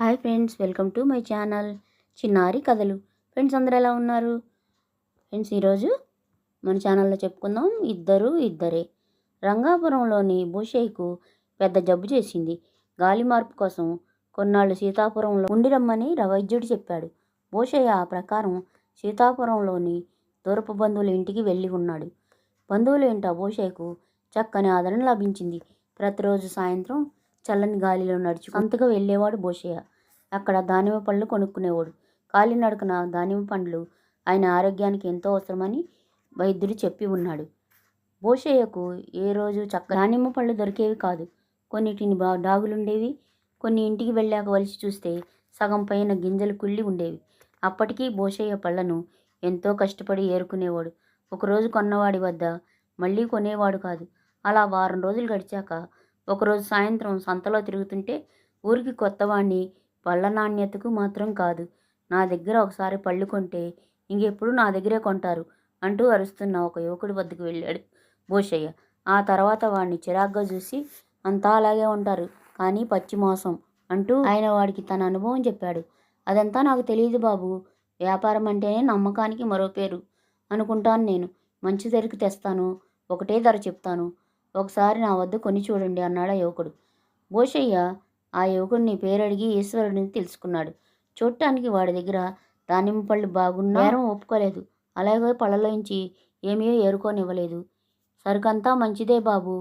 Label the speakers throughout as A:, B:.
A: Hi friends, welcome to my channel చిన్నారి కథలు. Friends అందరూ ఎలా ఉన్నారు? ఫ్రెండ్స్ ఈరోజు మన ఛానల్లో చెప్పుకుందాం ఇద్దరే. రంగాపురంలోని భూషయ్యకు పెద్ద జబ్బు చేసింది. గాలి మార్పు కోసం కొన్నాళ్ళు సీతాపురంలో ఉండిరమ్మని వైద్యుడు చెప్పాడు. భూషయ్య ఆ ప్రకారం సీతాపురంలోని దూరపు బంధువుల ఇంటికి వెళ్ళి ఉన్నాడు. బంధువుల ఇంట భూషయ్యకు చక్కని ఆదరణ లభించింది. ప్రతిరోజు సాయంత్రం చల్లని గాలిలో నడుచు సంతగా వెళ్ళేవాడు భూషయ్య. అక్కడ దానిమ్మ పళ్ళు కొనుక్కునేవాడు. కాలినడకన దానిమ్మ పండ్లు ఆయన ఆరోగ్యానికి ఎంతో అవసరమని వైద్యుడు చెప్పి ఉన్నాడు. భూషయ్యకు ఏ రోజు దానిమ్మ పళ్ళు దొరికేవి కాదు. కొన్నిటిని డాగులుండేవి. కొన్ని ఇంటికి వెళ్ళాక వలిచి చూస్తే సగం పైన గింజలు కుళ్ళి ఉండేవి. అప్పటికీ భూషయ్య పళ్ళను ఎంతో కష్టపడి ఏరుకునేవాడు. ఒకరోజు కొన్నవాడి వద్ద మళ్ళీ కొనేవాడు కాదు. అలా వారం రోజులు గడిచాక ఒకరోజు సాయంత్రం సంతలో తిరుగుతుంటే ఊరికి కొత్తవాణ్ణి, పళ్ళ నాణ్యతకు మాత్రం కాదు, నా దగ్గర ఒకసారి పళ్ళు కొంటే ఇంకెప్పుడు నా దగ్గరే కొంటారు అంటూ అరుస్తున్న ఒక యువకుడి వద్దకు వెళ్ళాడు భూషయ్య. ఆ తర్వాత వాడిని చిరాగ్గా చూసి, అంతా అలాగే ఉంటారు కానీ పచ్చి మోసం అంటూ ఆయన వాడికి తన అనుభవం చెప్పాడు. అదంతా నాకు తెలియదు బాబు, వ్యాపారం అంటేనే నమ్మకానికి మరో పేరు అనుకుంటాను నేను. మంచి ధరకు తెస్తాను, ఒకటే ధర చెప్తాను, ఒకసారి నా వద్ద కొని చూడండి అన్నాడు ఆ యువకుడు. భూషయ్య ఆ యువకుడిని పేరడిగి ఈశ్వరుడిని తెలుసుకున్నాడు. చూడటానికి వాడి దగ్గర దానిమ్మ పళ్ళు బాగున్నా బేరం ఒప్పుకోలేదు. అలాగే పళ్ళలోంచి ఏమీ ఏరుకోనివ్వలేదు. సరుకంతా మంచిదే బాబు,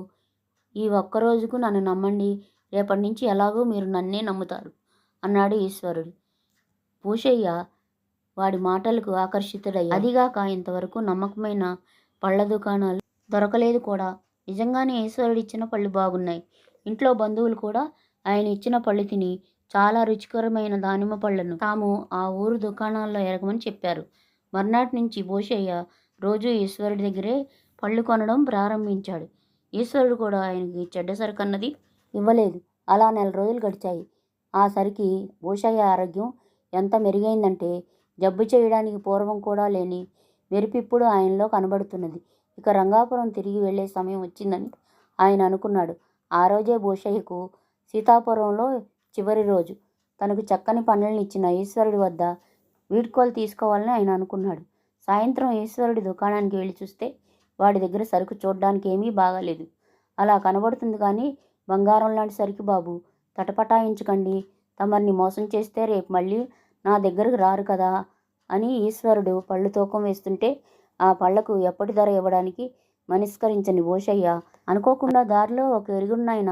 A: ఈ ఒక్కరోజుకు నన్ను నమ్మండి, రేపటి నుంచి ఎలాగో మీరు నన్నే నమ్ముతారు అన్నాడు ఈశ్వరుడు. భూషయ్య వాడి మాటలకు ఆకర్షితుడయ్యాడు. అదిగాక ఇంతవరకు నమ్మకమైన పళ్ళ దుకాణాలు దొరకలేదు కూడా. నిజంగానే ఈశ్వరుడిచ్చిన పళ్ళు బాగున్నాయి. ఇంట్లో బంధువులు కూడా ఆయన ఇచ్చిన పళ్ళు తిని చాలా రుచికరమైన దానిమ్మ పళ్ళను తాము ఆ ఊరు దుకాణాల్లో ఎరగమని చెప్పారు. మర్నాటి నుంచి భూషయ్య రోజు ఈశ్వరుడి దగ్గరే పళ్ళు కొనడం ప్రారంభించాడు. ఈశ్వరుడు కూడా ఆయనకి చెడ్డ సరుకు అన్నది ఇవ్వలేదు. అలా నెల రోజులు గడిచాయి. ఆ సరికి భూషయ్య ఆరోగ్యం ఎంత మెరుగైందంటే జబ్బు చేయడానికి పూర్వం కూడా లేని మెరిపిప్పుడు ఆయనలో కనబడుతున్నది. ఇక రంగాపురం తిరిగి వెళ్లే సమయం వచ్చిందని ఆయన అనుకున్నాడు. ఆ రోజే భూషయ్యకు సీతాపురంలో చివరి రోజు. తనకు చక్కని పనులను ఇచ్చిన ఈశ్వరుడి వద్ద వీడ్కోలు తీసుకోవాలని ఆయన అనుకున్నాడు. సాయంత్రం ఈశ్వరుడి దుకాణానికి వెళ్ళి చూస్తే వాడి దగ్గర సరుకు చూడడానికి ఏమీ బాగాలేదు. అలా కనబడుతుంది కానీ బంగారం లాంటి సరుకు బాబు, తటపటాయించకండి, తమరిని మోసం చేస్తే రేపు మళ్ళీ నా దగ్గరకు రారు కదా అని ఈశ్వరుడు పళ్ళు తూకం వేస్తుంటే ఆ పళ్లకు ఎప్పటి ధర ఇవ్వడానికి మనస్కరించని భూషయ్య అనుకోకుండా దారిలో ఒక ఎరుగున్నాయన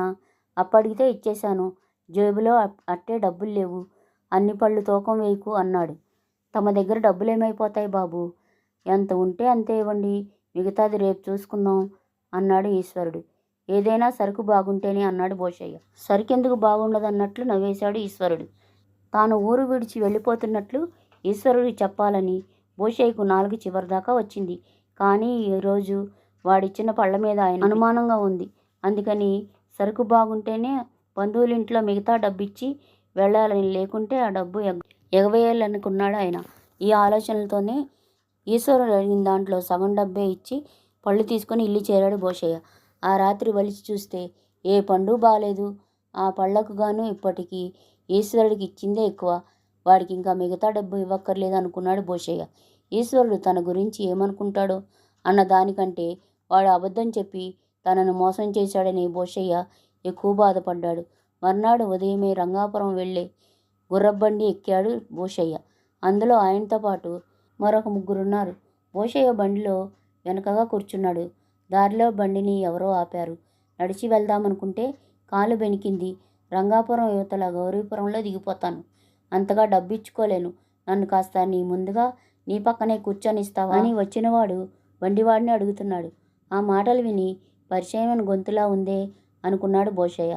A: అప్పడిగితే ఇచ్చేశాను, జేబులో అట్టే డబ్బులు లేవు, అన్ని పళ్ళు తూకం వేయకు అన్నాడు. తమ దగ్గర డబ్బులు ఏమైపోతాయి బాబు, ఎంత ఉంటే అంతే ఇవ్వండి, మిగతాది రేపు చూసుకుందాం అన్నాడు ఈశ్వరుడు. ఏదైనా సరుకు బాగుంటేనే అన్నాడు భూషయ్య. సరుకెందుకు బాగుండదన్నట్లు నవ్వేశాడు ఈశ్వరుడు. తాను ఊరు విడిచి వెళ్ళిపోతున్నట్లు ఈశ్వరుడు చెప్పాలని భూషయ్యకు నాలుగు చివరిదాకా వచ్చింది. కానీ ఈరోజు వాడిచ్చిన పళ్ళ మీద ఆయన అనుమానంగా ఉంది. అందుకని సరుకు బాగుంటేనే బంధువులింట్లో మిగతా డబ్బిచ్చి వెళ్ళాలని, లేకుంటే ఆ డబ్బు ఎగవేయాలనుకున్నాడు ఆయన. ఈ ఆలోచనలతోనే ఈశ్వరుడు అడిగిన దాంట్లో సగం డబ్బే ఇచ్చి పళ్ళు తీసుకొని ఇల్లు చేరాడు భూషయ్య. ఆ రాత్రి వలిచి చూస్తే ఏ పండు బాలేదు. ఆ పళ్ళకు గాను ఇప్పటికీ ఈశ్వరుడికి ఇచ్చిందే ఎక్కువ. వాడికి ఇంకా మిగతా డబ్బు ఇవ్వక్కర్లేదు అనుకున్నాడు భూషయ్య. ఈశ్వరుడు తన గురించి ఏమనుకుంటాడో అన్న దానికంటే వాడు అబద్ధం చెప్పి తనను మోసం చేశాడని భూషయ్య ఎక్కువ బాధపడ్డాడు. మర్నాడు ఉదయమే రంగాపురం వెళ్ళే గుర్రబండి ఎక్కాడు భూషయ్య. అందులో ఆయనతో పాటు మరొక ముగ్గురున్నారు. భూషయ్య బండిలో వెనకగా కూర్చున్నాడు. దారిలో బండిని ఎవరో ఆపారు. నడిచి వెళ్దామనుకుంటే కాలు బెనికింది. రంగాపురం యువతల గౌరీపురంలో దిగిపోతాను, అంతగా డబ్బిచ్చుకోలేను, నన్ను కాస్త నీ ముందుగా నీ పక్కనే కూర్చొనిస్తావా అని వచ్చినవాడు బండివాడిని అడుగుతున్నాడు. ఆ మాటలు విని పరిచయమైన గొంతులా ఉందే అనుకున్నాడు భూషయ్య.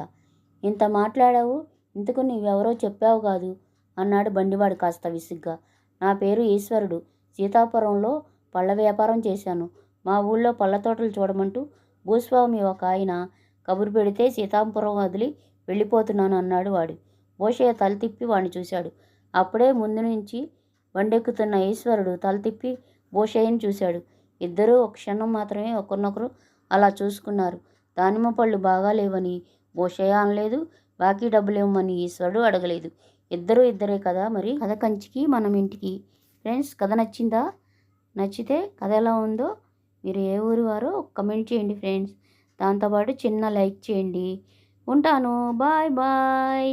A: ఇంత మాట్లాడావు, ఇంతకు నీవెవరో చెప్పావు కాదు అన్నాడు బండివాడు కాస్త విసుగ్గా. నా పేరు ఈశ్వరుడు, సీతాపురంలో పళ్ళ వ్యాపారం చేశాను. మా ఊళ్ళో పళ్ళ తోటలు చూడమంటూ భూస్వామి ఒక ఆయన కబురు పెడితే సీతాపురం వదిలి వెళ్ళిపోతున్నాను అన్నాడు వాడు. భూషయ్య తల తిప్పి వాడిని చూశాడు. అప్పుడే ముందు నుంచి బండెక్కుతున్న ఈశ్వరుడు తల తిప్పి భూషయ్యని చూశాడు. ఇద్దరూ ఒక క్షణం మాత్రమే ఒకరినొకరు అలా చూసుకున్నారు. దానిమ్మ పళ్ళు బాగా లేవని భూషయ్య అనలేదు, బాకీ డబ్బులు ఇవ్వమని ఈశ్వరుడు అడగలేదు. ఇద్దరే కదా, మరి కథ కంచికి మనం ఇంటికి. ఫ్రెండ్స్, కథ నచ్చిందా? నచ్చితే కథ ఎలా ఉందో మీరు ఏ ఊరి వారో కమెంట్ చేయండి ఫ్రెండ్స్. దాంతోపాటు చిన్న లైక్ చేయండి. ఉంటాను. Bye bye.